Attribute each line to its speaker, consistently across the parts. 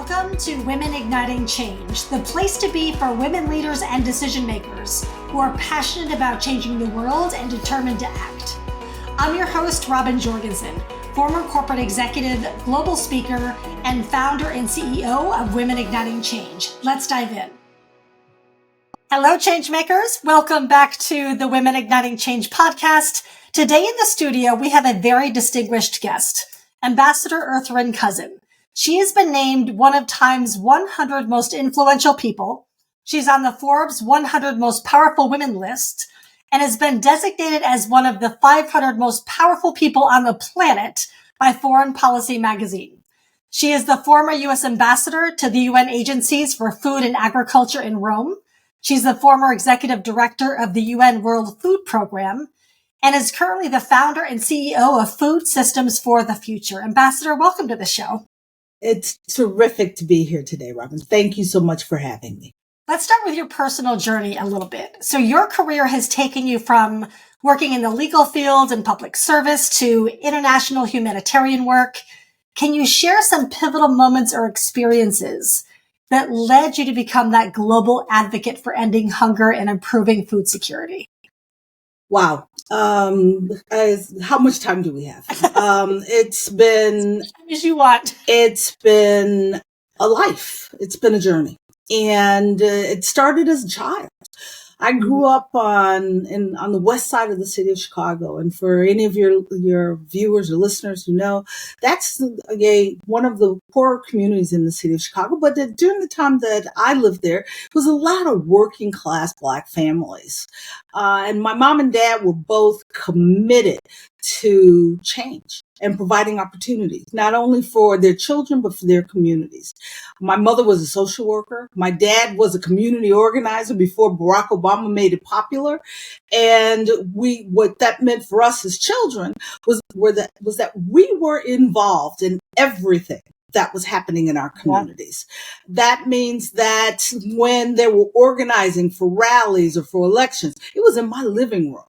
Speaker 1: Welcome to Women Igniting Change, the place to be for women leaders and decision makers who are passionate about changing the world and determined to act. I'm your host, Robin Jorgensen, former corporate executive, global speaker, and founder and CEO of Women Igniting Change. Let's dive in. Hello, changemakers. Welcome back to the Women Igniting Change podcast. Today in the studio, we have a very distinguished guest, Ambassador Ertharin Cousin. She has been named one of Time's 100 most influential people. She's on the Forbes 100 most powerful women list and has been designated as one of the 500 most powerful people on the planet by Foreign Policy magazine. She is the former U.S. ambassador to the UN agencies for food and agriculture in Rome. She's the former executive director of the UN World Food Program and is currently the founder and CEO of Food Systems for the Future. Ambassador, welcome to the show.
Speaker 2: It's terrific to be here today, Robin. Thank you so much for having me.
Speaker 1: Let's start with your personal journey a little bit. So your career has taken you from working in the legal field and public service to international humanitarian work. Can you share some pivotal moments or experiences that led you to become that global advocate for ending hunger and improving food security?
Speaker 2: Wow. How much time do we have? It's been,
Speaker 1: as you want.
Speaker 2: It's been a life. It's been a journey. And it started as a child. I grew up on the west side of the city of Chicago. And for any of your viewers or listeners who know, that's one of the poorer communities in the city of Chicago. But during the time that I lived there, was a lot of working class Black families. And my mom and dad were both committed to change and providing opportunities, not only for their children, but for their communities. My mother was a social worker. My dad was a community organizer before Barack Obama made it popular. And what that meant for us as children was that we were involved in everything that was happening in our communities. Yeah. That means that when they were organizing for rallies or for elections, it was in my living room.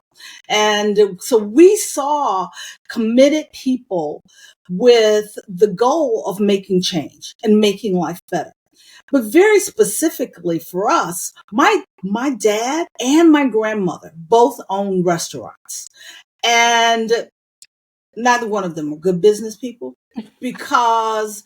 Speaker 2: And so we saw committed people with the goal of making change and making life better. But very specifically for us, my dad and my grandmother both owned restaurants. And neither one of them were good business people, because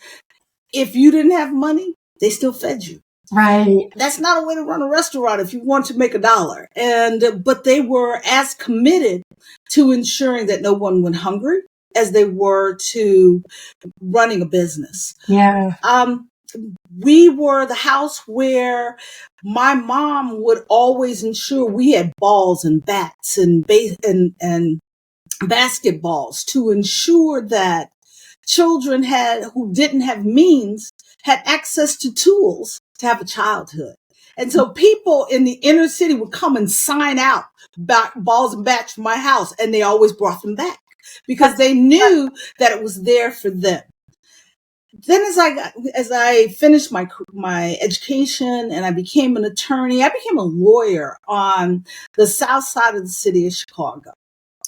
Speaker 2: if you didn't have money, they still fed you.
Speaker 1: Right.
Speaker 2: That's not a way to run a restaurant if you want to make $1. But they were as committed to ensuring that no one went hungry as they were to running a business.
Speaker 1: Yeah.
Speaker 2: We were the house where my mom would always ensure we had balls and bats and basketballs to ensure that children who didn't have means had access to tools to have a childhood. And so people in the inner city would come and sign out balls and bats from my house, and they always brought them back because they knew that it was there for them. Then as I finished my education and I became an attorney, I became a lawyer on the south side of the city of Chicago.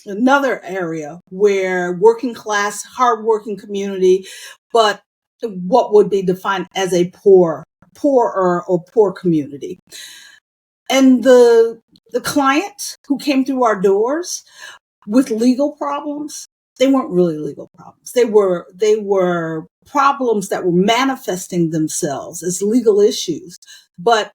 Speaker 2: Another area where working class, hardworking community, but what would be defined as a poorer or poor community. And the clients who came through our doors with legal problems, they weren't really legal problems. They were problems that were manifesting themselves as legal issues, but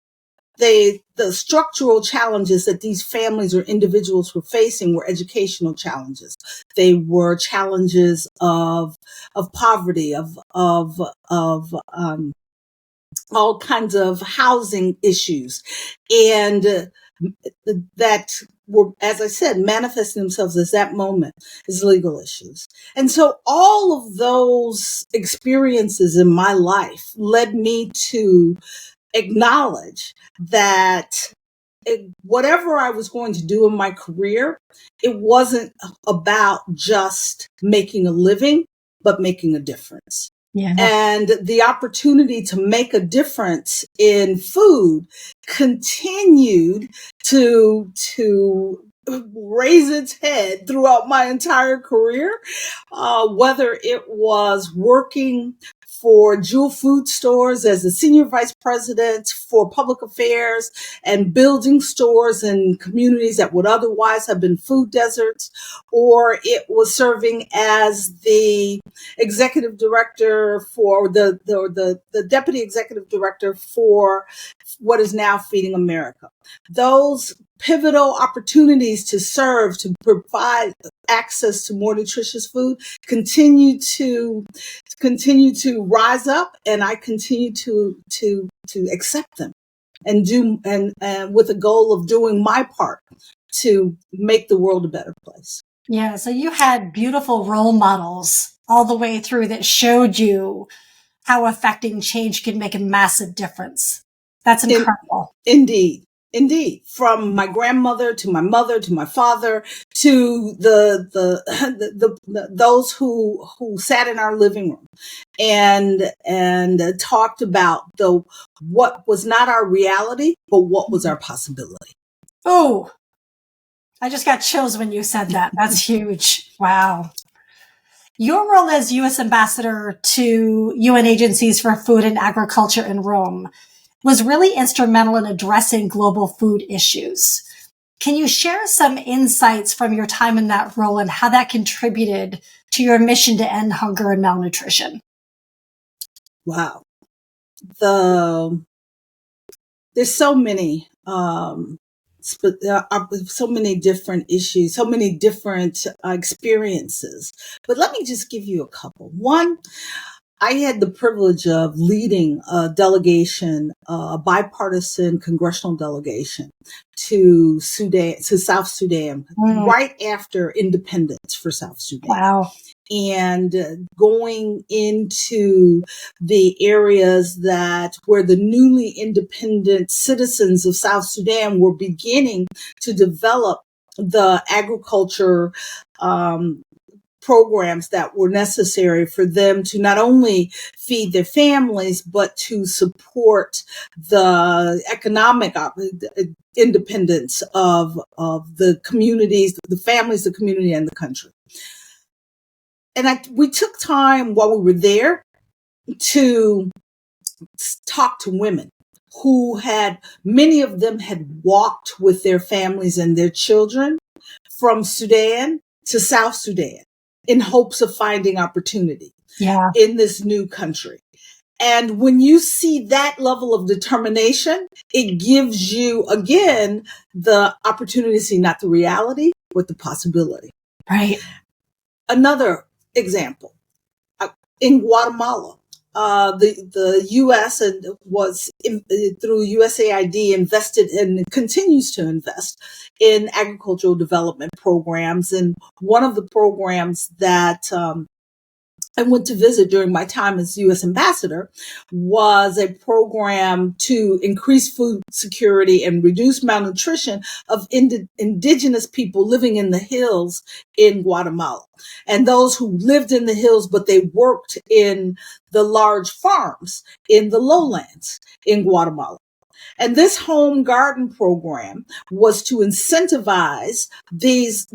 Speaker 2: the structural challenges that these families or individuals were facing were educational challenges. They were challenges of poverty, of all kinds of housing issues, and that were, as I said, manifesting themselves as that moment as legal issues. And so all of those experiences in my life led me to acknowledge that whatever I was going to do in my career, it wasn't about just making a living, but making a difference.
Speaker 1: Yeah.
Speaker 2: And the opportunity to make a difference in food continued to raise its head throughout my entire career, whether it was working for Jewel Food Stores as the senior vice president for public affairs and building stores in communities that would otherwise have been food deserts, or it was serving as the executive director for the deputy executive director for what is now Feeding America. Those pivotal opportunities to serve, to provide access to more nutritious food continue to rise up, and I continue to accept them and do and with the goal of doing my part to make the world a better place.
Speaker 1: Yeah, so you had beautiful role models all the way through that showed you how affecting change can make a massive difference. That's incredible.
Speaker 2: Indeed. From my grandmother to my mother to my father to those who sat in our living room and talked about what was not our reality, but what was our possibility.
Speaker 1: Oh, I just got chills when you said that. That's huge. Wow. Your role as U.S. Ambassador to UN agencies for food and agriculture in Rome was really instrumental in addressing global food issues. Can you share some insights from your time in that role and how that contributed to your mission to end hunger and malnutrition?
Speaker 2: Wow. There's so many different issues, so many different experiences. But let me just give you a couple. One, I had the privilege of leading a delegation, a bipartisan congressional delegation to South Sudan, right after independence for South Sudan.
Speaker 1: Wow.
Speaker 2: And going into the areas where the newly independent citizens of South Sudan were beginning to develop the agriculture programs that were necessary for them to not only feed their families, but to support the economic independence of the communities, the families, the community, and the country. And we took time while we were there to talk to women who many of them had walked with their families and their children from Sudan to South Sudan in hopes of finding opportunity in this new country. And when you see that level of determination, it gives you, again, the opportunity to see not the reality, but the possibility.
Speaker 1: Right.
Speaker 2: Another example, in Guatemala, the U.S. was through USAID invested and continues to invest in agricultural development programs. And one of the programs that I went to visit during my time as U.S. Ambassador was a program to increase food security and reduce malnutrition of indigenous people living in the hills in Guatemala. And those who lived in the hills, but they worked in the large farms in the lowlands in Guatemala. And this home garden program was to incentivize these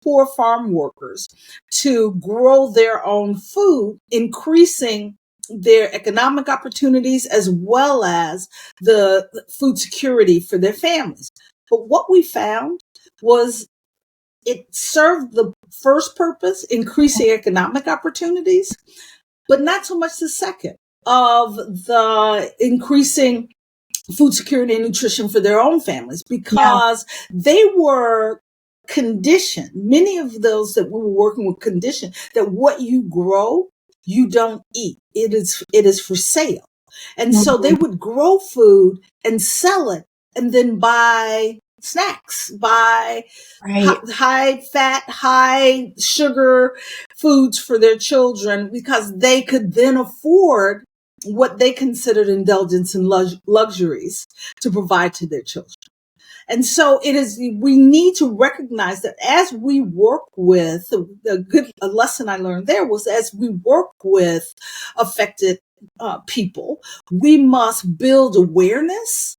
Speaker 2: poor farm workers to grow their own food, increasing their economic opportunities as well as the food security for their families. But what we found was it served the first purpose, increasing economic opportunities, but not so much the second, of the increasing food security and nutrition for their own families, because they were conditioned. Many of those that we were working with conditioned that what you grow, you don't eat. It is for sale. And so they would grow food and sell it and then buy snacks, buy high fat, high sugar foods for their children, because they could then afford what they considered indulgence and luxuries to provide to their children. And so we need to recognize that as we work with, a lesson I learned there was, as we work with affected people, we must build awareness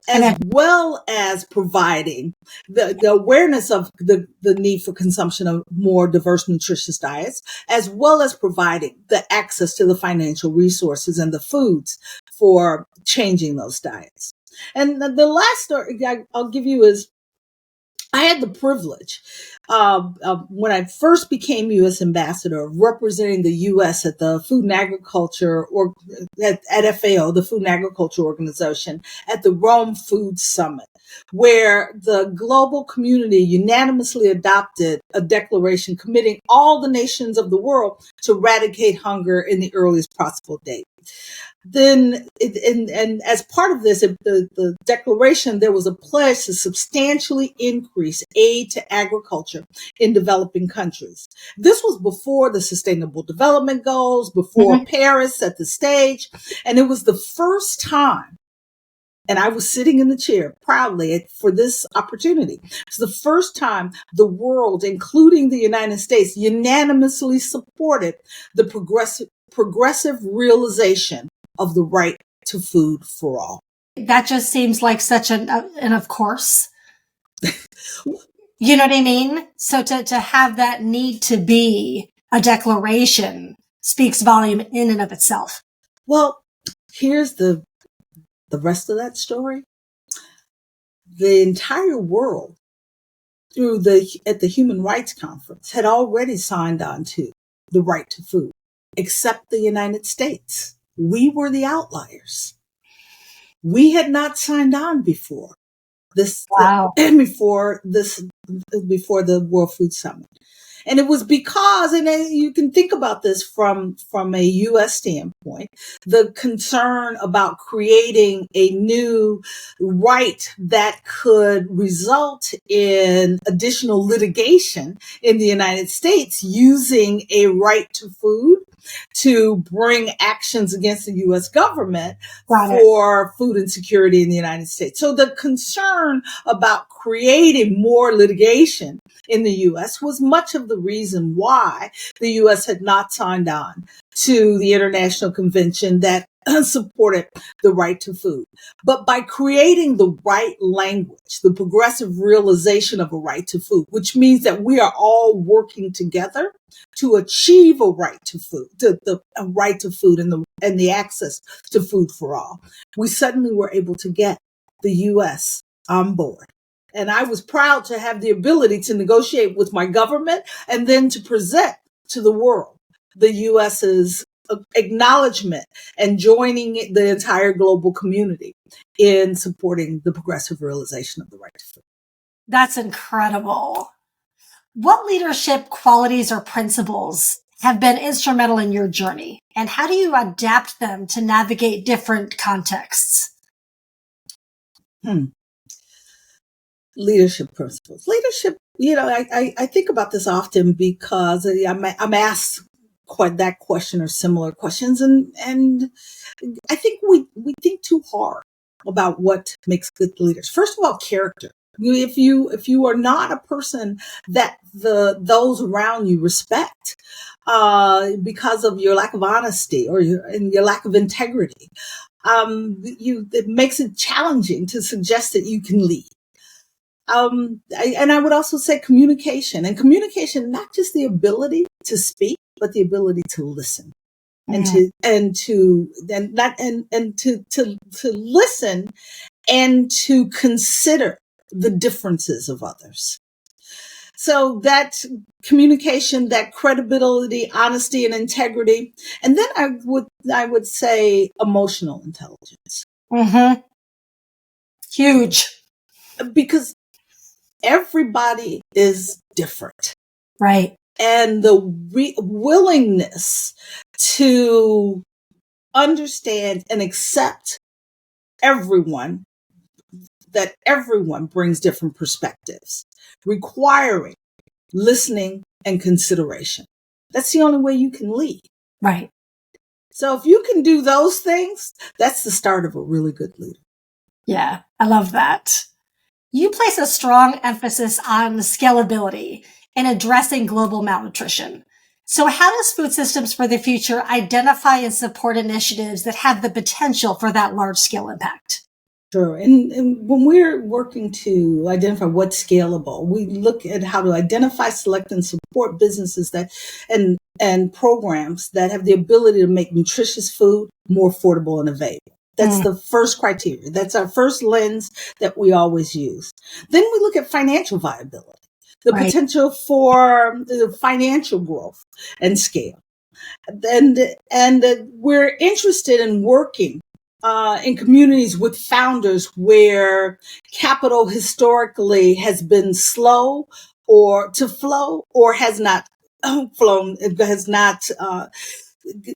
Speaker 2: as well as providing the awareness of the need for consumption of more diverse, nutritious diets, as well as providing the access to the financial resources and the foods for changing those diets. And the last story I'll give you is I had the privilege when I first became U.S. ambassador of representing the U.S. at the Food and Agriculture or at FAO, the Food and Agriculture Organization, at the Rome Food Summit, where the global community unanimously adopted a declaration committing all the nations of the world to eradicate hunger in the earliest possible date. Then, and as part of this, the declaration, there was a pledge to substantially increase aid to agriculture in developing countries. This was before the Sustainable Development Goals, before Paris set the stage, and it was the first time, and I was sitting in the chair proudly for this opportunity. It's the first time the world, including the United States, unanimously supported the progressive realization of the right to food for all.
Speaker 1: That just seems like such an of course. You know what I mean? So to have that need to be a declaration speaks volume in and of itself.
Speaker 2: Well, here's the rest of that story. The entire world at the Human Rights Conference had already signed on to the right to food, except the United States. We were the outliers. We had not signed on before before the World Food Summit. And it was because, and you can think about this from a U.S. standpoint, the concern about creating a new right that could result in additional litigation in the United States using a right to food to bring actions against the U.S. government for food insecurity in the United States. So the concern about creating more litigation in the U.S. was much of the reason why the U.S. had not signed on to the international convention that supported the right to food. But by creating the right language, the progressive realization of a right to food, which means that we are all working together to achieve a right to food, a right to food and the access to food for all, we suddenly were able to get the U.S. on board. And I was proud to have the ability to negotiate with my government and then to present to the world the U.S.'s acknowledgement and joining the entire global community in supporting the progressive realization of the right to food.
Speaker 1: That's incredible. What leadership qualities or principles have been instrumental in your journey, and how do you adapt them to navigate different contexts?
Speaker 2: Leadership principles. Leadership, I think about this often because I'm asked that question or similar questions, and I think we think too hard about what makes good leaders. First of all, character. If you are not a person that those around you respect because of your lack of honesty or your lack of integrity, it makes it challenging to suggest that you can lead. And I would also say communication, not just the ability to speak, but the ability to listen and to listen and to consider the differences of others. So that communication, that credibility, honesty, and integrity. And then I would say emotional intelligence.
Speaker 1: Huge.
Speaker 2: Because everybody is different.
Speaker 1: Right.
Speaker 2: And the willingness to understand and accept that everyone brings different perspectives, requiring listening and consideration. That's the only way you can lead.
Speaker 1: Right.
Speaker 2: So if you can do those things, that's the start of a really good leader.
Speaker 1: Yeah, I love that. You place a strong emphasis on scalability in addressing global malnutrition. So how does Food Systems for the Future identify and support initiatives that have the potential for that large-scale impact?
Speaker 2: Sure. And when we're working to identify what's scalable, we look at how to identify, select, and support businesses that and programs that have the ability to make nutritious food more affordable and available. That's the first criteria. That's our first lens that we always use. Then we look at financial viability, the
Speaker 1: Right.
Speaker 2: potential for the financial growth and scale. And we're interested in working in communities with founders where capital historically has been slow or to flow or has not flown, has not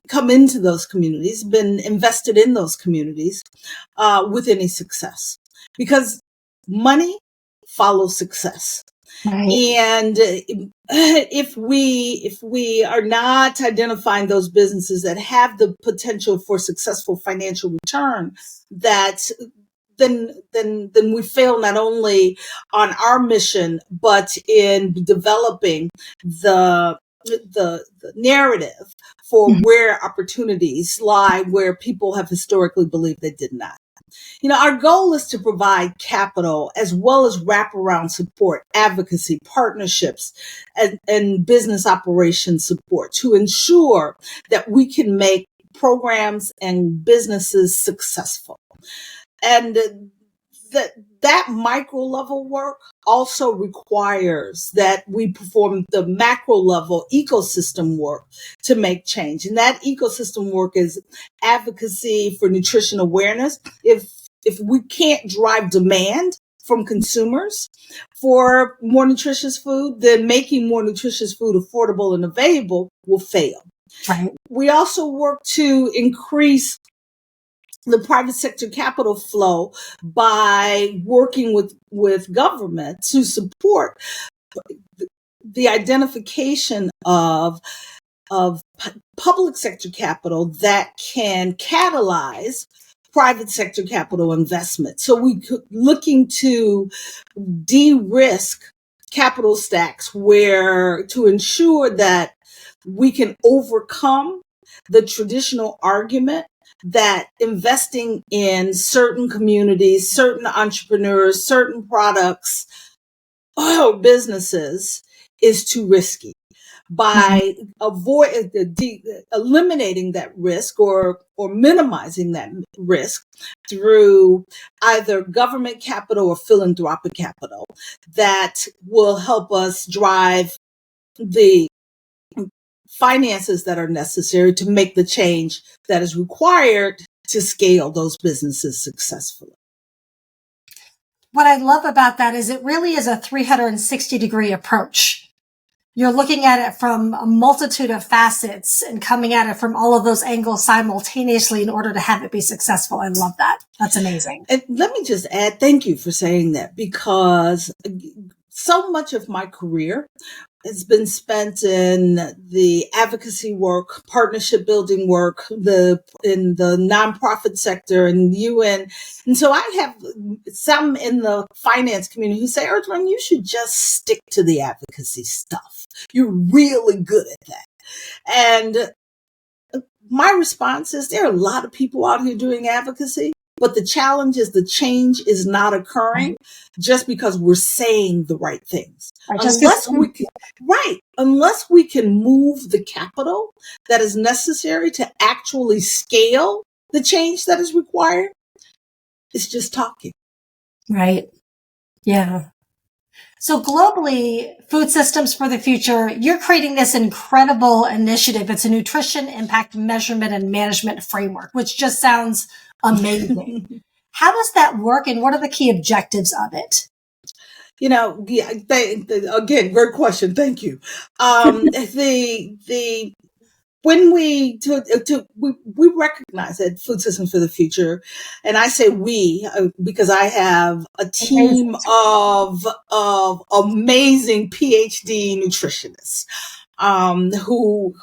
Speaker 2: come into those communities, been invested in those communities with any success. Because money follows success.
Speaker 1: Right.
Speaker 2: And if we are not identifying those businesses that have the potential for successful financial return, that then we fail not only on our mission, but in developing the narrative for where opportunities lie, where people have historically believed they did not. Our goal is to provide capital as well as wraparound support, advocacy, partnerships, and business operations support to ensure that we can make programs and businesses successful. And that micro level work also requires that we perform the macro level ecosystem work to make change. And that ecosystem work is advocacy for nutrition awareness. If we can't drive demand from consumers for more nutritious food, then making more nutritious food affordable and available will fail.
Speaker 1: Right.
Speaker 2: We also work to increase the private sector capital flow by working with government to support the identification of public sector capital that can catalyze private sector capital investment. So we looking to de-risk capital stacks to ensure that we can overcome the traditional argument that investing in certain communities, certain entrepreneurs, certain products or businesses is too risky. By eliminating that risk or minimizing that risk through either government capital or philanthropic capital, that will help us drive the finances that are necessary to make the change that is required to scale those businesses successfully.
Speaker 1: What I love about that is it really is a 360-degree approach. You're looking at it from a multitude of facets and coming at it from all of those angles simultaneously in order to have it be successful. I love that. That's amazing.
Speaker 2: And let me just add, thank you for saying that, because so much of my career has been spent in the advocacy work, partnership building work, in the nonprofit sector and UN. And so I have some in the finance community who say, Ertharin, you should just stick to the advocacy stuff. You're really good at that. And my response is there are a lot of people out here doing advocacy, but the challenge is the change is not occurring just because we're saying the right things. Unless we can move the capital that is necessary to actually scale the change that is required, it's just talking.
Speaker 1: Right. Yeah. So globally, Food Systems for the Future, you're creating this incredible initiative. It's a nutrition impact measurement and management framework, which just sounds amazing. How does that work and what are the key objectives of it?
Speaker 2: Again, great question. Thank you. When we recognize that Food Systems for the Future, and I say we because I have a team of amazing PhD nutritionists who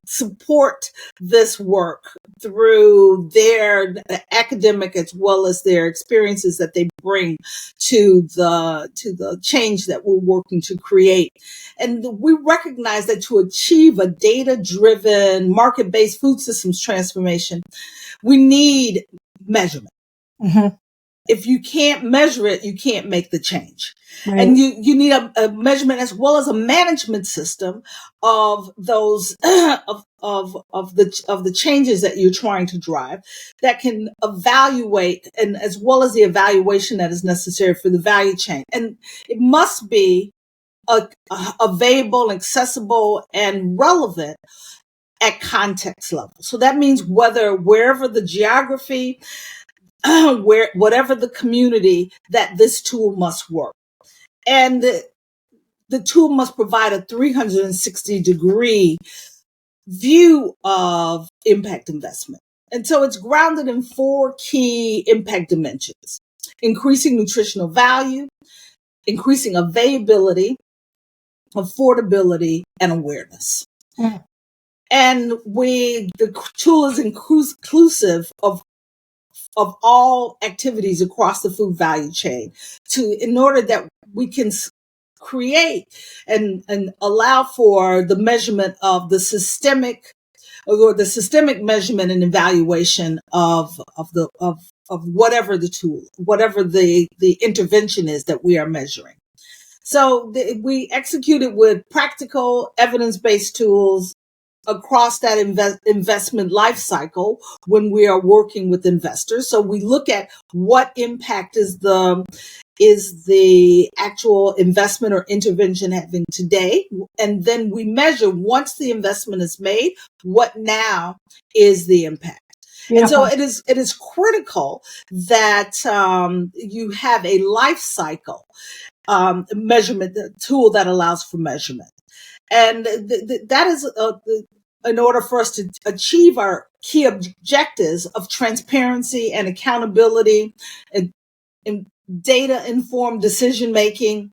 Speaker 2: support this work through their academic as well as their experiences that they bring to the change that we're working to create. And we recognize that to achieve a data-driven, market-based food systems transformation, we need measurement.
Speaker 1: Mm-hmm.
Speaker 2: if you can't measure it, you can't make the change.
Speaker 1: Right.
Speaker 2: And you need a measurement as well as a management system of those of the changes that you're trying to drive that can evaluate, and as well as the evaluation that is necessary for the value chain. And it must be available, accessible, and relevant at context level. So that means wherever the geography, whatever the community, that this tool must work. And the tool must provide a 360-degree view of impact investment. And so it's grounded in 4 key impact dimensions: increasing nutritional value, increasing availability, affordability, and awareness.
Speaker 1: Mm.
Speaker 2: And the tool is inclusive of all activities across the food value chain in order that we can create and allow for the measurement of the systemic measurement and evaluation of whatever the tool, whatever the intervention is that we are measuring. So we execute it with practical evidence-based tools across that investment life cycle when we are working with investors. So we look at what impact is the actual investment or intervention having today. And then we measure, once the investment is made, what now is the impact. Beautiful. And so it is critical that you have a life cycle measurement tool that allows for measurement. And that is in order for us to achieve our key objectives of transparency and accountability and data-informed decision-making,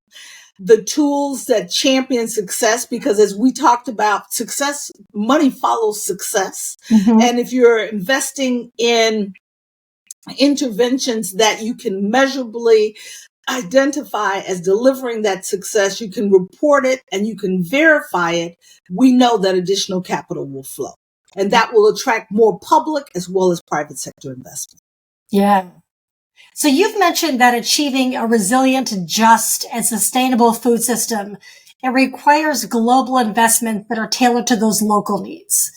Speaker 2: the tools that champion success, because as we talked about, success, money follows success. Mm-hmm. And if you're investing in interventions that you can measurably identify as delivering that success, you can report it and you can verify it, we know that additional capital will flow. And that will attract more public as well as private sector investment.
Speaker 1: Yeah. So you've mentioned that achieving a resilient, just, and sustainable food system, it requires global investments that are tailored to those local needs.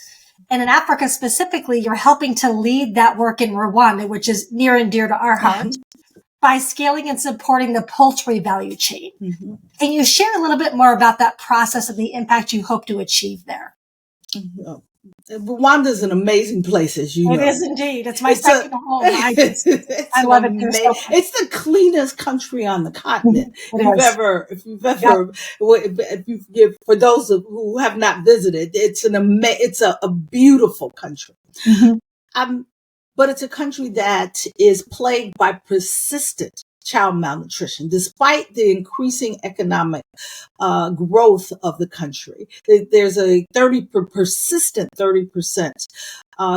Speaker 1: And in Africa specifically, you're helping to lead that work in Rwanda, which is near and dear to our heart, by scaling and supporting the poultry value chain. Mm-hmm. Can you share a little bit more about that process and the impact you hope to achieve there?
Speaker 2: Mm-hmm. Rwanda is an amazing place, as you know.
Speaker 1: It is indeed. It's my second home. I love it.
Speaker 2: It's the cleanest country on the continent. For those who have not visited, it's a beautiful country. Mm-hmm. But it's a country that is plagued by persistent child malnutrition, despite the increasing economic growth of the country. There's a persistent 30%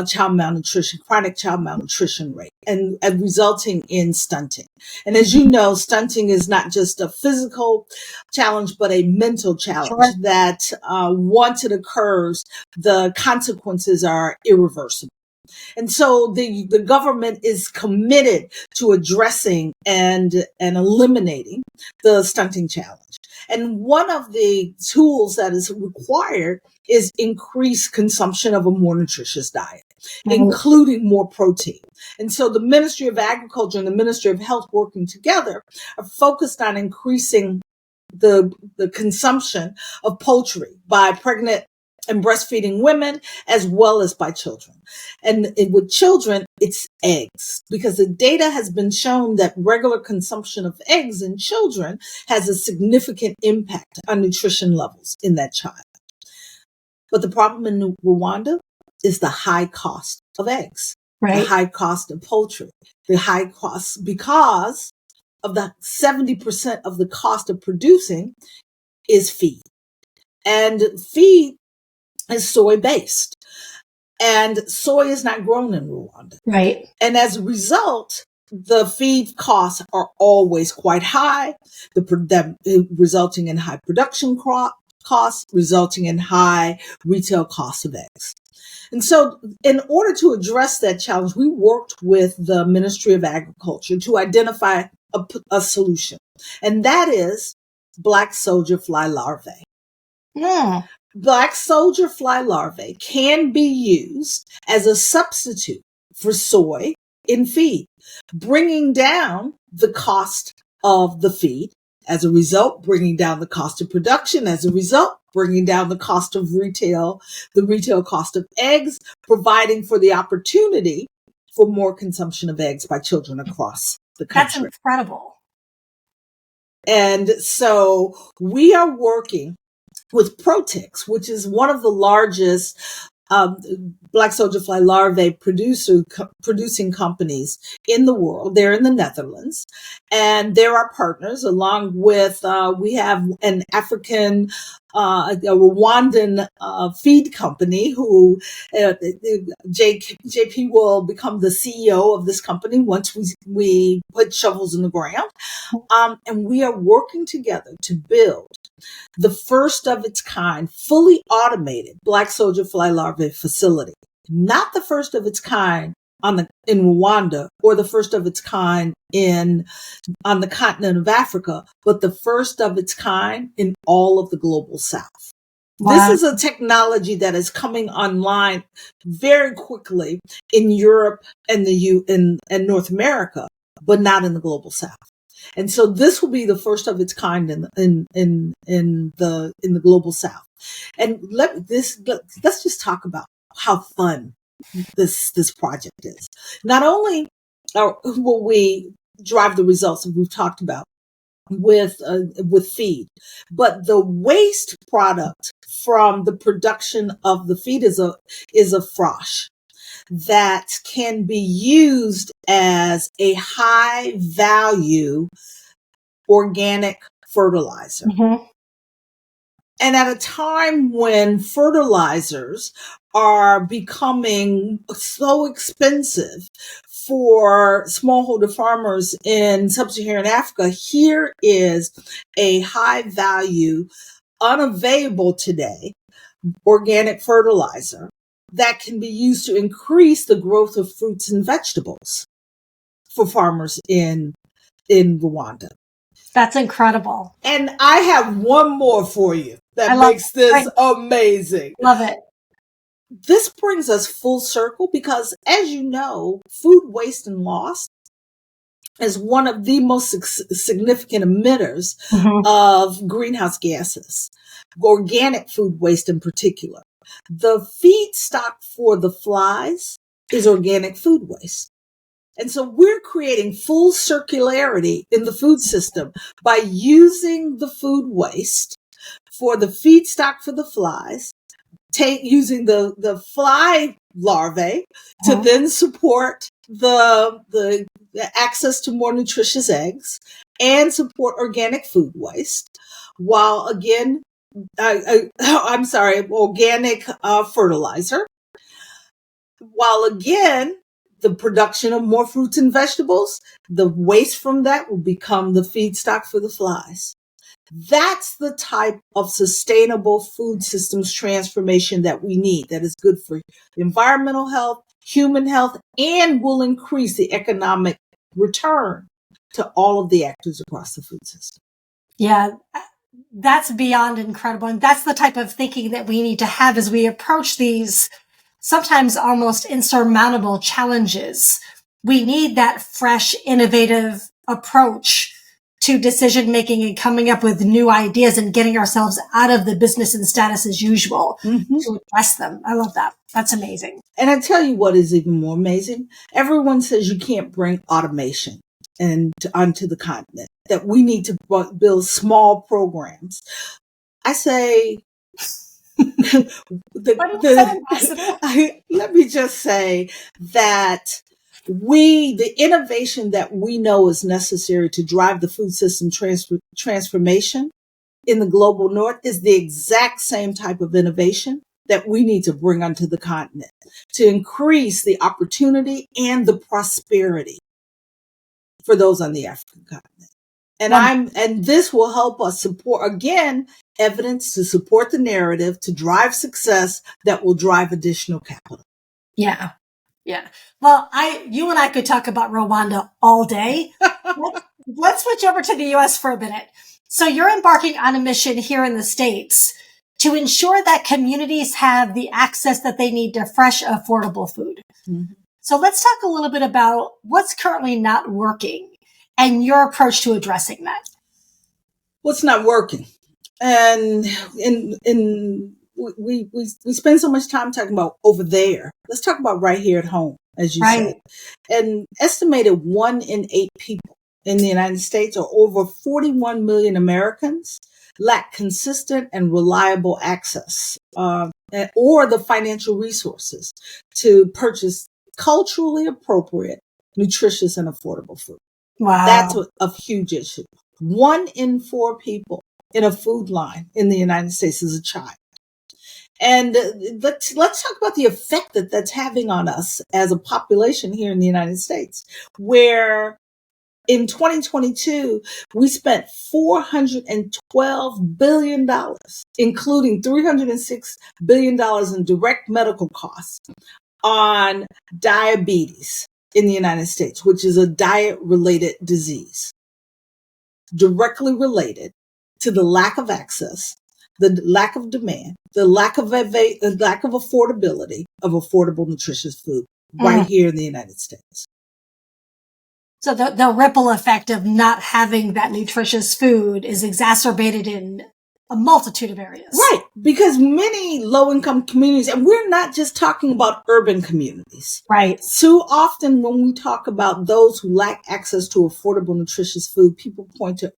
Speaker 2: child malnutrition, chronic child malnutrition rate, and resulting in stunting. And as you know, stunting is not just a physical challenge, but a mental challenge that once it occurs, the consequences are irreversible. And so the government is committed to addressing and eliminating the stunting challenge. And one of the tools that is required is increased consumption of a more nutritious diet, including more protein. And so the Ministry of Agriculture and the Ministry of Health, working together, are focused on increasing the consumption of poultry by pregnant and breastfeeding women, as well as by children. And with children, it's eggs, because the data has been shown that regular consumption of eggs in children has a significant impact on nutrition levels in that child. But the problem in Rwanda is the high cost of eggs, the high cost of poultry, the high cost because of the 70% of the cost of producing is feed. And feed is soy-based. And soy is not grown in Rwanda. Right. And as a result, the feed costs are always quite high, resulting in high production costs, resulting in high retail costs of eggs. And so in order to address that challenge, we worked with the Ministry of Agriculture to identify a solution. And that is black soldier fly larvae.
Speaker 1: Mm.
Speaker 2: Black soldier fly larvae can be used as a substitute for soy in feed, bringing down the cost of the feed. As a result, bringing down the cost of production. As a result, bringing down the cost of the retail cost of eggs, providing for the opportunity for more consumption of eggs by children across the country.
Speaker 1: That's incredible.
Speaker 2: And so we are working with Protix, which is one of the largest black soldier fly larvae producing companies in the world. They're in the Netherlands, and they're our partners. Along with we have an African, a Rwandan feed company who JP will become the CEO of this company once we put shovels in the ground. And we are working together to build the first of its kind, fully automated black soldier fly larvae facility. Not the first of its kind in Rwanda or the first of its kind on the continent of Africa, but the first of its kind in all of the global South. Wow. This is a technology that is coming online very quickly in Europe and and North America, but not in the global South. And so this will be the first of its kind in the global South. And let's just talk about how fun this project is. Not only will we drive the results that we've talked about with feed, but the waste product from the production of the feed is a frosh that can be used as a high value organic fertilizer. Mm-hmm. And at a time when fertilizers are becoming so expensive for smallholder farmers in sub-Saharan Africa, here is a high value, unavailable today, organic fertilizer that can be used to increase the growth of fruits and vegetables for farmers in Rwanda.
Speaker 1: That's incredible.
Speaker 2: And I have one more for you that makes this amazing.
Speaker 1: Love it.
Speaker 2: This brings us full circle because, as you know, food waste and loss is one of the most significant emitters mm-hmm. of greenhouse gases, organic food waste in particular. The feedstock for the flies is organic food waste. And so we're creating full circularity in the food system by using the food waste for the feedstock for the flies, using the fly larvae to then support the access to more nutritious eggs and support organic food waste, while again, organic fertilizer, while again, the production of more fruits and vegetables, the waste from that will become the feedstock for the flies. That's the type of sustainable food systems transformation that we need, that is good for environmental health, human health, and will increase the economic return to all of the actors across the food system.
Speaker 1: Yeah, that's beyond incredible. And that's the type of thinking that we need to have as we approach these sometimes almost insurmountable challenges. We need that fresh, innovative approach to decision making and coming up with new ideas and getting ourselves out of the business and status as usual mm-hmm. to address them. I love that. That's amazing.
Speaker 2: And I tell you what is even more amazing. Everyone says you can't bring automation onto the continent, that we need to build small programs. I say, let me just say that the innovation that we know is necessary to drive the food system transformation in the global north is the exact same type of innovation that we need to bring onto the continent to increase the opportunity and the prosperity for those on the African continent. And this will help us support, again, evidence to support the narrative to drive success that will drive additional capital.
Speaker 1: Yeah. Yeah. Well, you and I could talk about Rwanda all day. Let's switch over to the US for a minute. So you're embarking on a mission here in the States to ensure that communities have the access that they need to fresh, affordable food.
Speaker 2: Mm-hmm.
Speaker 1: So let's talk a little bit about what's currently not working and your approach to addressing that.
Speaker 2: What's not working? And we spend so much time talking about over there. Let's talk about right here at home, as you said. And estimated 1 in 8 people in the United States, or over 41 million Americans, lack consistent and reliable access or the financial resources to purchase culturally appropriate, nutritious, and affordable food.
Speaker 1: Wow.
Speaker 2: That's a huge issue. 1 in 4 people in a food line in the United States is a child. And let's talk about the effect that that's having on us as a population here in the United States, where in 2022, we spent $412 billion, including $306 billion in direct medical costs on diabetes in the United States, which is a diet-related disease, directly related to the lack of access, the lack of demand, the lack of affordability of affordable, nutritious food right here in the United States.
Speaker 1: So the ripple effect of not having that nutritious food is exacerbated in a multitude of areas.
Speaker 2: Right. Because many low-income communities, and we're not just talking about urban communities.
Speaker 1: Right.
Speaker 2: So often when we talk about those who lack access to affordable, nutritious food, people point to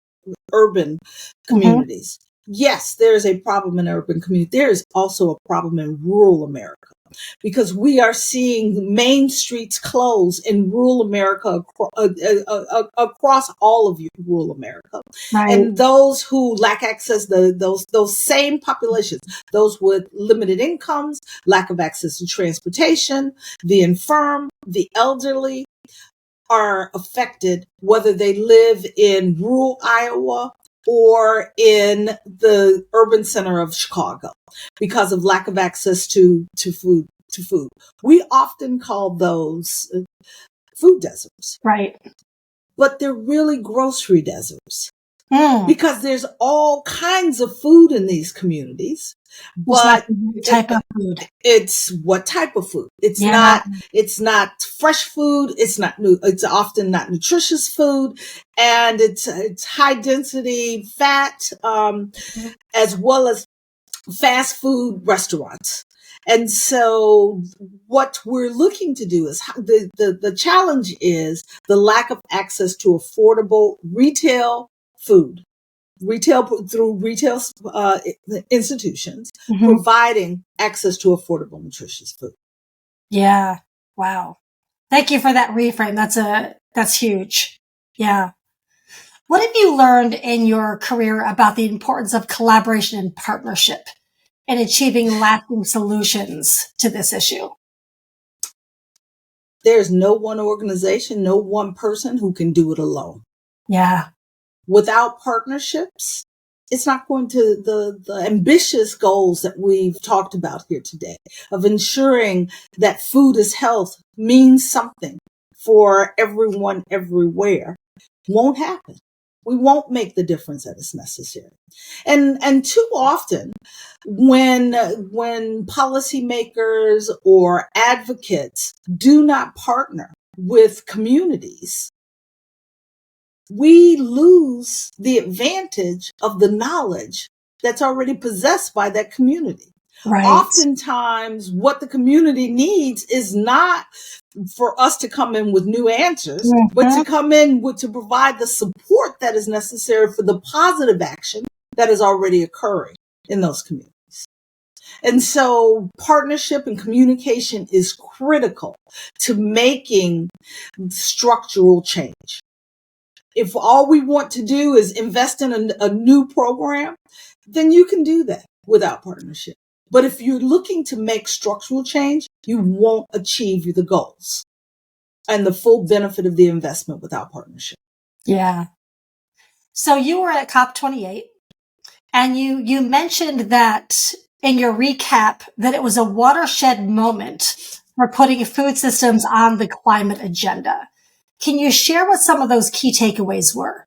Speaker 2: urban communities. Yes, there is a problem in urban communities. There is also a problem in rural America, because we are seeing main streets close in rural America, across all of rural America.
Speaker 1: Right.
Speaker 2: And those who lack access, those same populations, those with limited incomes, lack of access to transportation, the infirm, the elderly, are affected whether they live in rural Iowa or in the urban center of Chicago, because of lack of access to food. We often call those food deserts.
Speaker 1: Right.
Speaker 2: But they're really grocery deserts. Because there's all kinds of food in these communities. But
Speaker 1: type of food.
Speaker 2: It's what type of food? It's not fresh food. It's often not nutritious food, and it's high density fat, as well as fast food restaurants. And so what we're looking to do is the challenge is the lack of access to affordable retail food. Through retail institutions, providing access to affordable, nutritious food.
Speaker 1: Yeah. Wow. Thank you for that reframe. That's huge. Yeah. What have you learned in your career about the importance of collaboration and partnership in achieving lasting solutions to this issue?
Speaker 2: There's no one organization, no one person who can do it alone.
Speaker 1: Yeah.
Speaker 2: Without partnerships, it's not going to the ambitious goals that we've talked about here today of ensuring that food is health means something for everyone everywhere won't happen. We won't make the difference that is necessary. And too often when policymakers or advocates do not partner with communities, we lose the advantage of the knowledge that's already possessed by that community. Right. Oftentimes, what the community needs is not for us to come in with new answers, but to come in to provide the support that is necessary for the positive action that is already occurring in those communities. And so partnership and communication is critical to making structural change. If all we want to do is invest in a new program, then you can do that without partnership. But if you're looking to make structural change, you won't achieve the goals and the full benefit of the investment without partnership.
Speaker 1: Yeah. So you were at COP28 And you mentioned that in your recap that it was a watershed moment for putting food systems on the climate agenda. Can you share what some of those key takeaways were?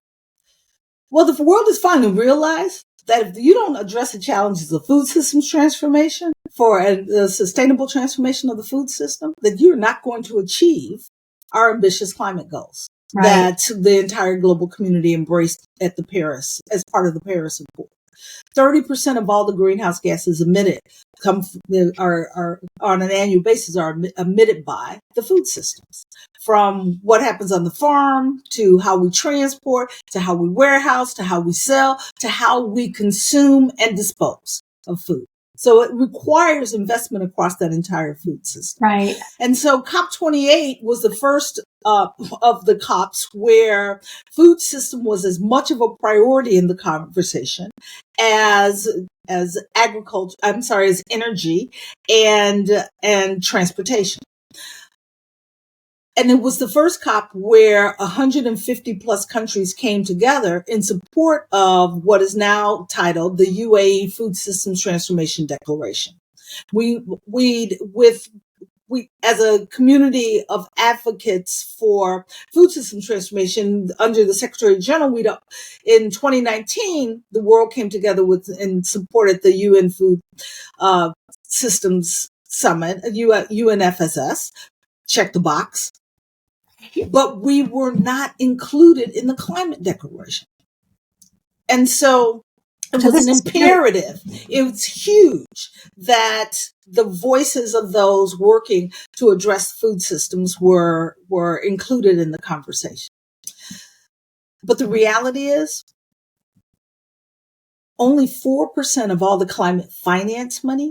Speaker 2: Well, the world is finally realized that if you don't address the challenges of food systems transformation for a sustainable transformation of the food system, that you're not going to achieve our ambitious climate goals that the entire global community embraced at the Paris, as part of the Paris Accord. 30% of all the greenhouse gases emitted are on an annual basis are emitted by the food systems. From what happens on the farm, to how we transport, to how we warehouse, to how we sell, to how we consume and dispose of food. So it requires investment across that entire food system.
Speaker 1: Right.
Speaker 2: And so COP28 was the first of the COPs where food system was as much of a priority in the conversation as agriculture, as energy and transportation. And it was the first COP where 150 plus countries came together in support of what is now titled the UAE Food Systems Transformation Declaration. We, as a community of advocates for food system transformation under the Secretary General, in 2019, the world came together and supported the UN Food Systems Summit, UNFSS. Check the box. But we were not included in the climate declaration. And so it was an imperative. It's huge that the voices of those working to address food systems were included in the conversation. But the reality is only 4% of all the climate finance money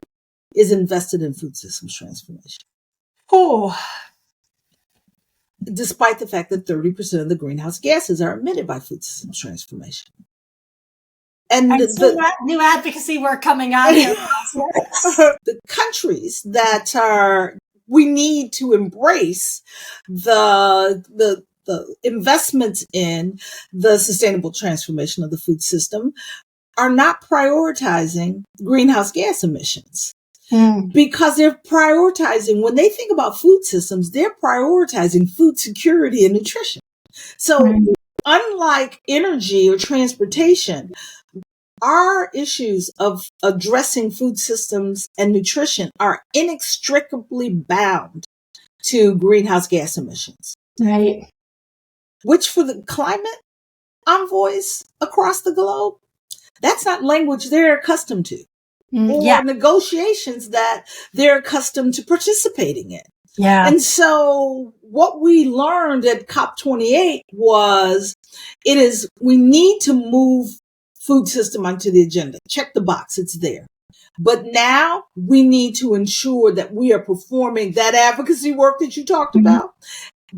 Speaker 2: is invested in food systems transformation.
Speaker 1: Oh,
Speaker 2: despite the fact that 30% of the greenhouse gases are emitted by food systems transformation. And
Speaker 1: new advocacy work coming on here.
Speaker 2: The countries that we need to embrace the investments in the sustainable transformation of the food system are not prioritizing greenhouse gas emissions. Because they're prioritizing, when they think about food systems, they're prioritizing food security and nutrition. So unlike energy or transportation, our issues of addressing food systems and nutrition are inextricably bound to greenhouse gas emissions.
Speaker 1: Right.
Speaker 2: Which for the climate envoys across the globe, that's not language they're accustomed to. Or negotiations that they're accustomed to participating in.
Speaker 1: Yeah.
Speaker 2: And so what we learned at COP28 was we need to move food system onto the agenda. Check the box, it's there. But now we need to ensure that we are performing that advocacy work that you talked about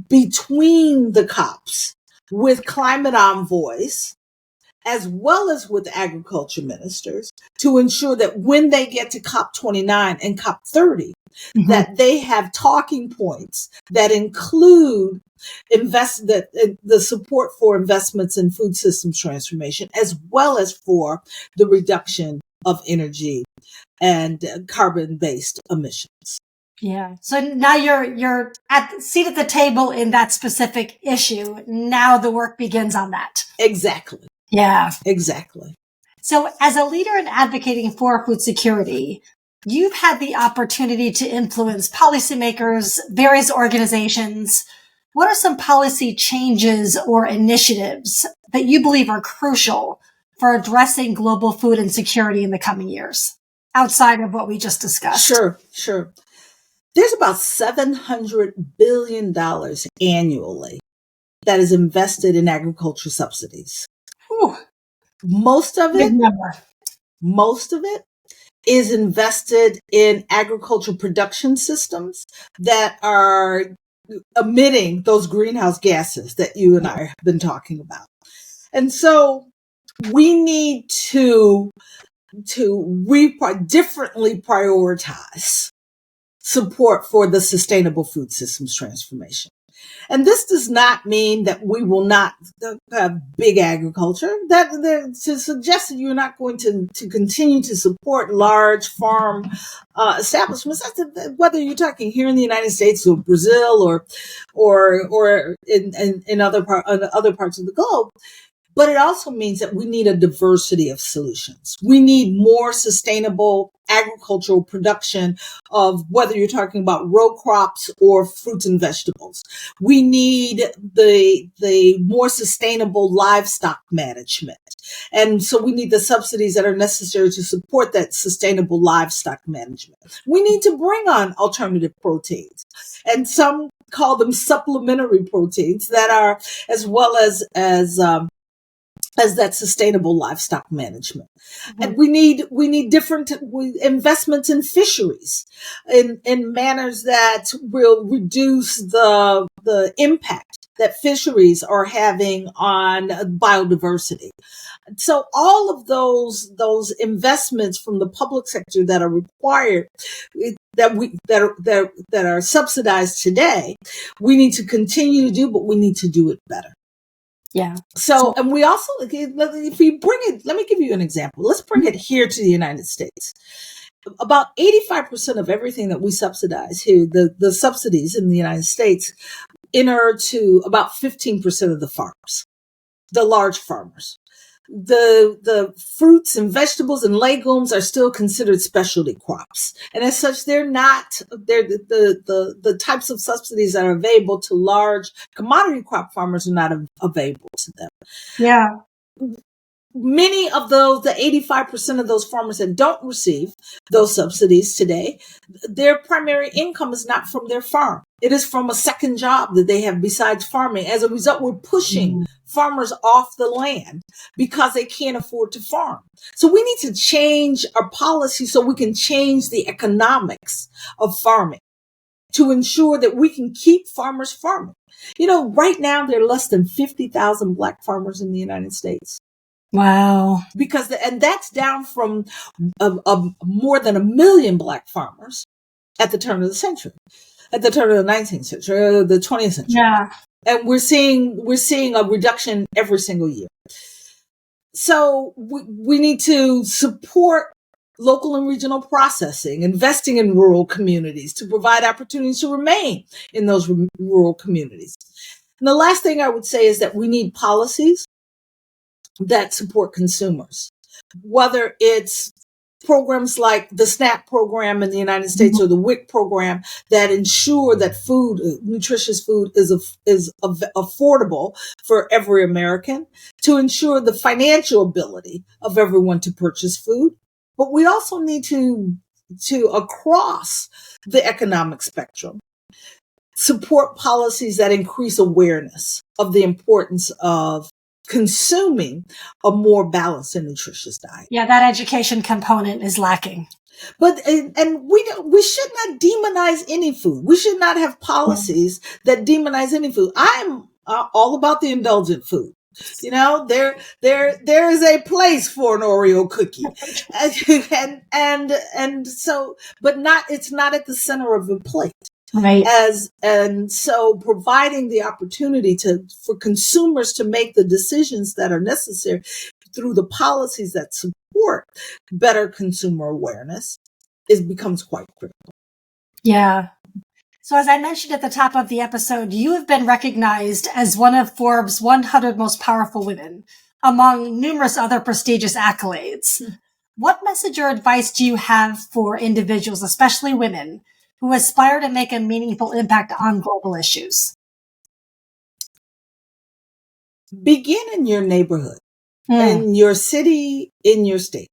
Speaker 2: between the COPs with climate envoys, as well as with agriculture ministers, to ensure that when they get to COP29 and COP30, that they have talking points that include the support for investments in food systems transformation, as well as for the reduction of energy and carbon-based emissions.
Speaker 1: Yeah. So now you're at seat at the table in that specific issue. Now the work begins on that.
Speaker 2: Exactly.
Speaker 1: Yeah.
Speaker 2: Exactly.
Speaker 1: So as a leader in advocating for food security, you've had the opportunity to influence policymakers, various organizations. What are some policy changes or initiatives that you believe are crucial for addressing global food insecurity in the coming years, outside of what we just discussed?
Speaker 2: Sure. There's about $700 billion annually that is invested in agriculture subsidies.
Speaker 1: Whew.
Speaker 2: Most of it is invested in agriculture production systems that are emitting those greenhouse gases that you and I have been talking about. And so we need to differently prioritize support for the sustainable food systems transformation. And this does not mean that we will not have big agriculture. That to suggest that you're not going to continue to support large farm establishments, whether you're talking here in the United States or Brazil or in other parts of the globe. But it also means that we need a diversity of solutions. We need more sustainable agricultural production of whether you're talking about row crops or fruits and vegetables. We need the more sustainable livestock management. And so we need the subsidies that are necessary to support that sustainable livestock management. We need to bring on alternative proteins. And some call them supplementary proteins that are as well as that sustainable livestock management. Mm-hmm. And we need different investments in fisheries in manners that will reduce the impact that fisheries are having on biodiversity. So all of those investments from the public sector that are required, that are subsidized today, we need to continue to do, but we need to do it better.
Speaker 1: Yeah.
Speaker 2: So, and we also, if we bring it, let me give you an example. Let's bring it here to the United States. About 85% of everything that we subsidize here, the subsidies in the United States, enter to about 15% of the farms, the large farmers. The fruits and vegetables and legumes are still considered specialty crops. And as such, they're the types of subsidies that are available to large commodity crop farmers are not available to them.
Speaker 1: Yeah.
Speaker 2: Many of the 85% of those farmers that don't receive those subsidies today, their primary income is not from their farm. It is from a second job that they have besides farming. As a result, we're pushing farmers off the land because they can't afford to farm. So we need to change our policy so we can change the economics of farming to ensure that we can keep farmers farming. You know, right now there are less than 50,000 Black farmers in the United States.
Speaker 1: Wow.
Speaker 2: And that's down from more than 1 million Black farmers at the turn of the century, at the turn of the 19th century, or the 20th century.
Speaker 1: Yeah.
Speaker 2: And we're seeing a reduction every single year. So we need to support local and regional processing, investing in rural communities to provide opportunities to remain in those rural communities. And the last thing I would say is that we need policies that support consumers, whether it's programs like the SNAP program in the United States or the WIC program that ensure that nutritious food is affordable for every American, to ensure the financial ability of everyone to purchase food. But we also need to across the economic spectrum, support policies that increase awareness of the importance of consuming a more balanced and nutritious diet.
Speaker 1: Yeah, that education component is lacking.
Speaker 2: But and we should not demonize any food. We should not have policies that demonize any food. I'm all about the indulgent food. You know, there is a place for an Oreo cookie, and so, but it's not at the center of the plate.
Speaker 1: Right.
Speaker 2: And so providing the opportunity for consumers to make the decisions that are necessary through the policies that support better consumer awareness becomes quite critical.
Speaker 1: Yeah. So as I mentioned at the top of the episode, you have been recognized as one of Forbes' 100 most powerful women, among numerous other prestigious accolades. What message or advice do you have for individuals, especially women, who aspire to make a meaningful impact on global issues?
Speaker 2: Begin in your neighborhood, in your city, in your state.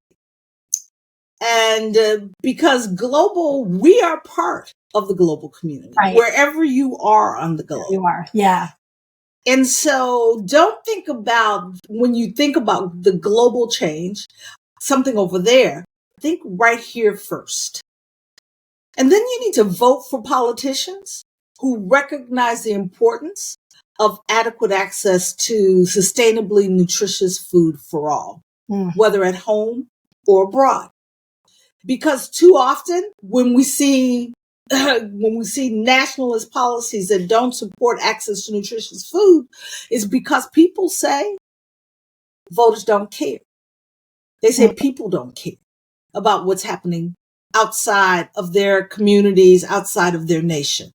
Speaker 2: And because we are part of the global community, right, wherever you are on the globe.
Speaker 1: You are, yeah.
Speaker 2: And so don't think about, when you think about the global change, something over there, think right here first. And then you need to vote for politicians who recognize the importance of adequate access to sustainably nutritious food for all, whether at home or abroad. Because too often when we see when we see nationalist policies that don't support access to nutritious food, is because people say voters don't care. They say people don't care about what's happening outside of their communities, outside of their nation.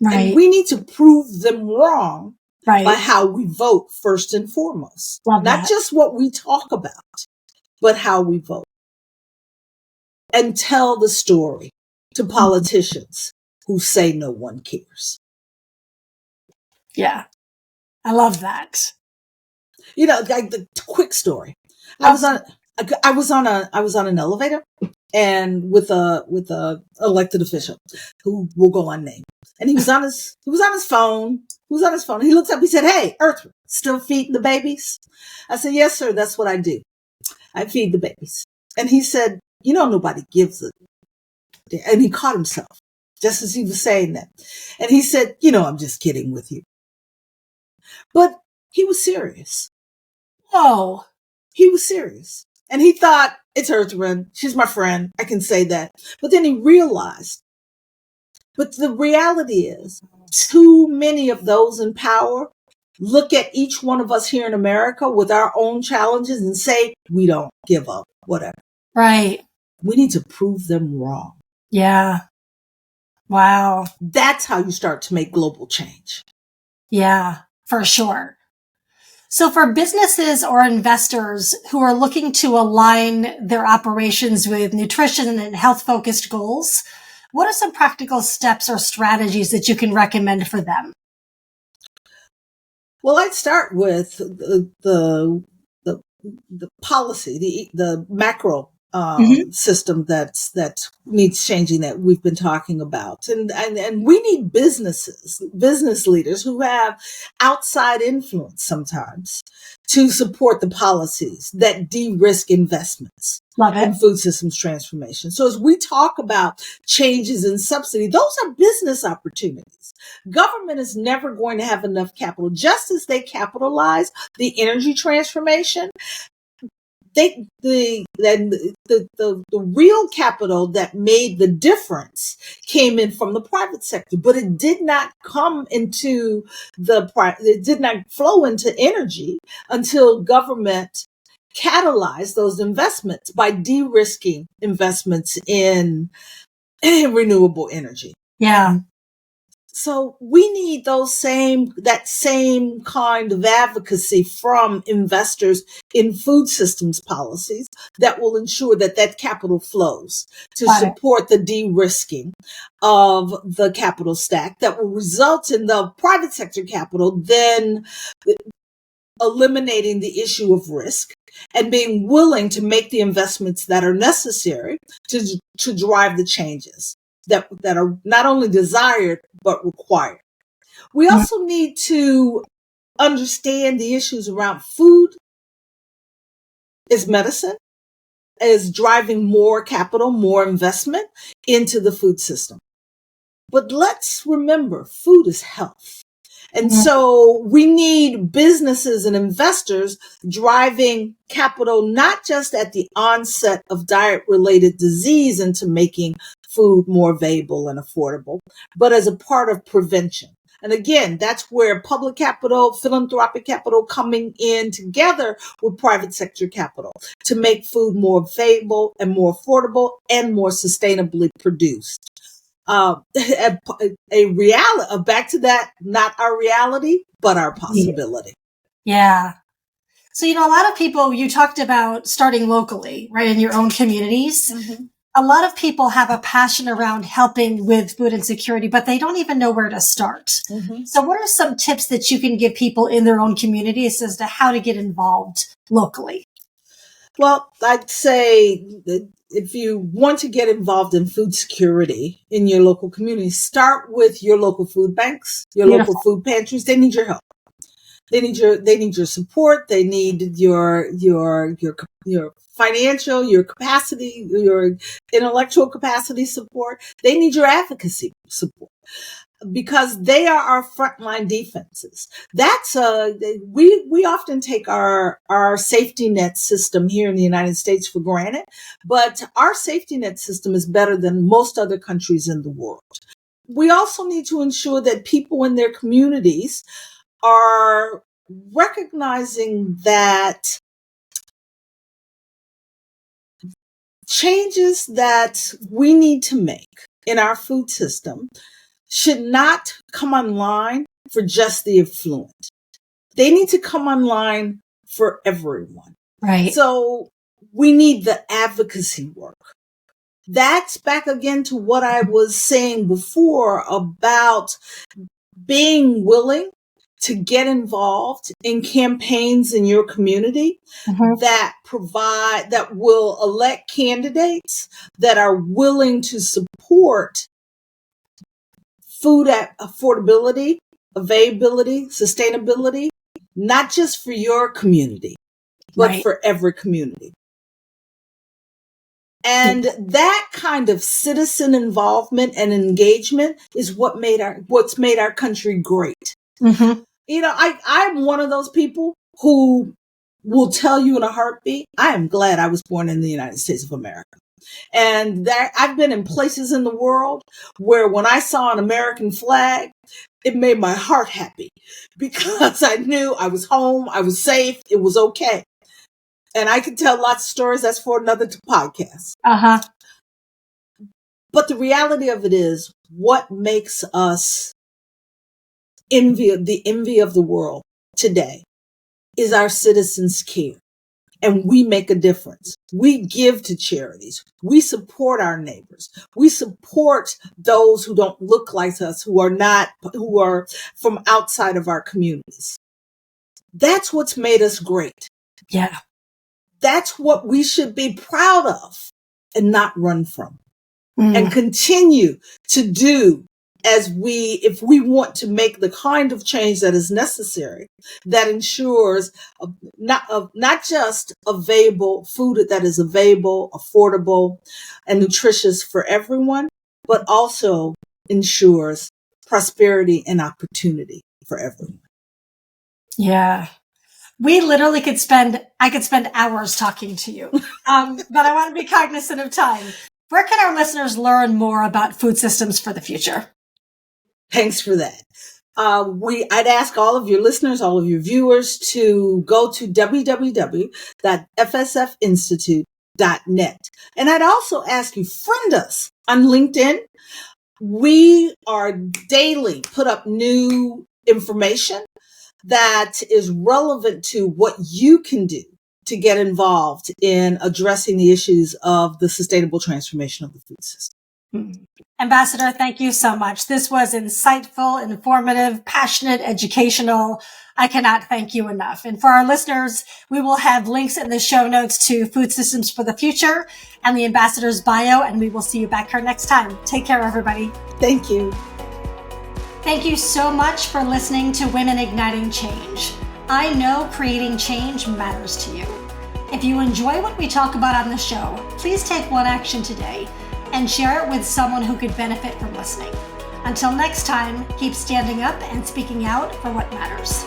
Speaker 1: Right.
Speaker 2: And we need to prove them wrong
Speaker 1: Right.
Speaker 2: by how we vote first and foremost.
Speaker 1: Love
Speaker 2: Not
Speaker 1: that.
Speaker 2: just what we talk about, but how we vote. And tell the story to politicians who say no one cares.
Speaker 1: Yeah. I love that.
Speaker 2: You know, like the quick story. I was on an elevator and with a elected official who will go unnamed. And he was on his phone. He looks up, he said, "Hey, Ertharin, still feeding the babies?" I said, "Yes, sir, that's what I do. I feed the babies." And he said, "You know, nobody gives it." And he caught himself just as he was saying that. And he said, "You know, I'm just kidding with you." But he was serious.
Speaker 1: Whoa.
Speaker 2: He was serious. And he thought, it's Ertharin. She's my friend. I can say that. But then he realized, but the reality is, too many of those in power look at each one of us here in America with our own challenges and say, we don't give up, whatever.
Speaker 1: Right.
Speaker 2: We need to prove them wrong.
Speaker 1: Yeah. Wow.
Speaker 2: That's how you start to make global change.
Speaker 1: Yeah, for sure. So for businesses or investors who are looking to align their operations with nutrition and health-focused goals, what are some practical steps or strategies that you can recommend for them?
Speaker 2: Well, I'd start with the policy, the macro system that needs changing, that we've been talking about, and we need business leaders who have outside influence sometimes to support the policies that de-risk investments in food systems transformation. So as we talk about changes in subsidy, those are business opportunities. Government is never going to have enough capital. Just as they capitalize the energy transformation, the real capital that made the difference came in from the private sector, but it did not come into it did not flow into energy until government catalyzed those investments by de-risking investments in renewable energy.
Speaker 1: Yeah.
Speaker 2: So we need that same kind of advocacy from investors in food systems policies that will ensure that capital flows to support the de-risking of the capital stack that will result in the private sector capital then eliminating the issue of risk and being willing to make the investments that are necessary to drive the changes that are not only desired, but required. We also need to understand the issues around food is medicine, is driving more capital, more investment into the food system. But let's remember, food is health. And so we need businesses and investors driving capital, not just at the onset of diet-related disease into making food more available and affordable, but as a part of prevention. And again, that's where public capital, philanthropic capital coming in together with private sector capital to make food more available and more affordable and more sustainably produced. A reality, back to that, not our reality, but our possibility.
Speaker 1: Yeah. So, a lot of people, you talked about starting locally, right, in your own communities. Mm-hmm. A lot of people have a passion around helping with food insecurity, but they don't even know where to start. Mm-hmm. So what are some tips that you can give people in their own communities as to how to get involved locally?
Speaker 2: Well, I'd say that if you want to get involved in food security in your local community, start with your local food banks, your local food pantries. They need your help. They need your support. They need your financial, your capacity, your intellectual capacity support. They need your advocacy support, because they are our frontline defenses. That's we often take our safety net system here in the United States for granted, but our safety net system is better than most other countries in the world. we also need to ensure that people in their communities are recognizing that changes that we need to make in our food system should not come online for just the affluent. They need to come online for everyone.
Speaker 1: Right.
Speaker 2: So we need the advocacy work. That's back again to what I was saying before about being willing to get involved in campaigns in your community that will elect candidates that are willing to support food affordability, availability, sustainability, not just for your community, but for every community. And that kind of citizen involvement and engagement is what's made our country great.
Speaker 1: Mm-hmm.
Speaker 2: You know, I'm one of those people who will tell you in a heartbeat, I am glad I was born in the United States of America. And that I've been in places in the world where when I saw an American flag, it made my heart happy because I knew I was home, I was safe, it was okay. And I can tell lots of stories. That's for another podcast. But the reality of it is, what makes us the envy of the world today is our citizens' care. And we make a difference. We give to charities. We support our neighbors. We support those who don't look like us, who are from outside of our communities. That's what's made us great.
Speaker 1: Yeah.
Speaker 2: That's what we should be proud of and not run from and continue to do if we want to make the kind of change that is necessary that ensures not just available food that is available, affordable, and nutritious for everyone, but also ensures prosperity and opportunity for everyone.
Speaker 1: Yeah. We literally I could spend hours talking to you. But I want to be cognizant of time. Where can our listeners learn more about food systems for the future?
Speaker 2: Thanks for that. I'd ask all of your listeners, all of your viewers to go to www.fsfinstitute.net. And I'd also ask you, friend us on LinkedIn. We are daily put up new information that is relevant to what you can do to get involved in addressing the issues of the sustainable transformation of the food system.
Speaker 1: Ambassador, thank you so much. This was insightful, informative, passionate, educational. I cannot thank you enough. And for our listeners, we will have links in the show notes to Food Systems for the Future and the Ambassador's bio, and we will see you back here next time. Take care, everybody.
Speaker 2: Thank you.
Speaker 1: Thank you so much for listening to Women Igniting Change. I know creating change matters to you. If you enjoy what we talk about on the show, please take one action today and share it with someone who could benefit from listening. Until next time, keep standing up and speaking out for what matters.